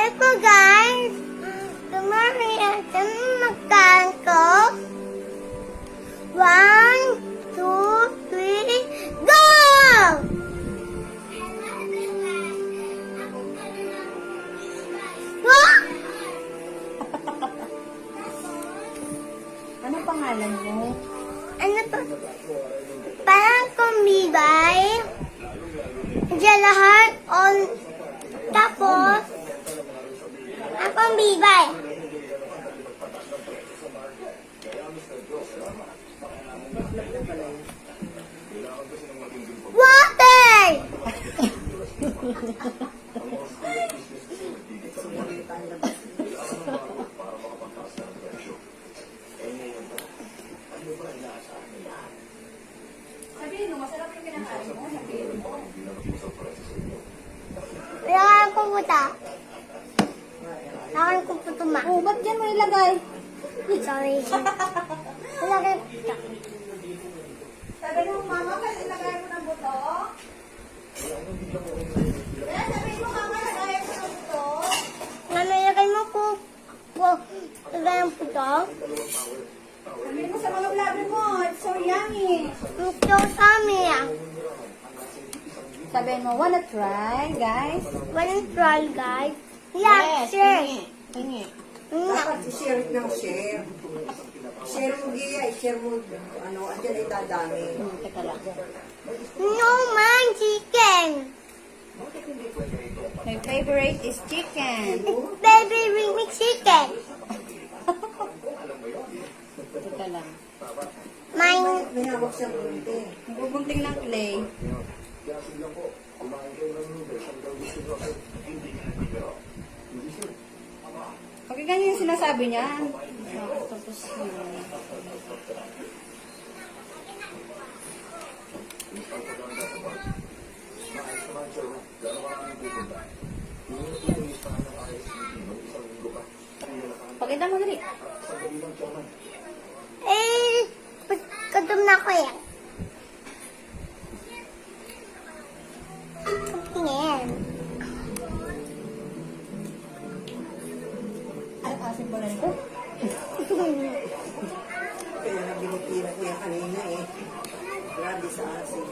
Eto guys, tumari natin magkaan ko. 1, 2, 3, go! Huh? Ano pangalan mo? Ano to? Parang kumbibay. Diyan lahat on. Tapos, ang kumbibay. Water! Sabihin mo, masarap yung kinakain mo. Sabihin mo. Wala kang pupunta. Wala kang pupunta ma. Oh, ba't dyan mo ilagay? Sorry. Wala kang pupunta. Sabi mo, mama, kasi ilagay mo ng buto? Kaya sabihin mo, mama, ilagay mo ng buto? Nanayagay mo po. Lagay ang puto. Sabihin mo sa mga vlogger mo, it's so yummy. Gusto sa amin ah. Sabihin mo, wanna try, guys? Walang troll guys. Yeah, sure. Hingi. Dapat i-share ng share. Share mo Gia, i-share mo, andyan ay dadami. Teka lang. No man, chicken. My favorite is chicken. Baby, bring me chicken. Teka lang. Mine. May hawak siyang bunti. Nagbubunting ng clay. Okay, ganyan yung sinasabi niya. Tapos, pakita mo dali. Eh, pagkadum na ko yan. Tingin. Ay, asin pala nito. Kaya na binitira ko yan kanina eh. Grabe sa asin.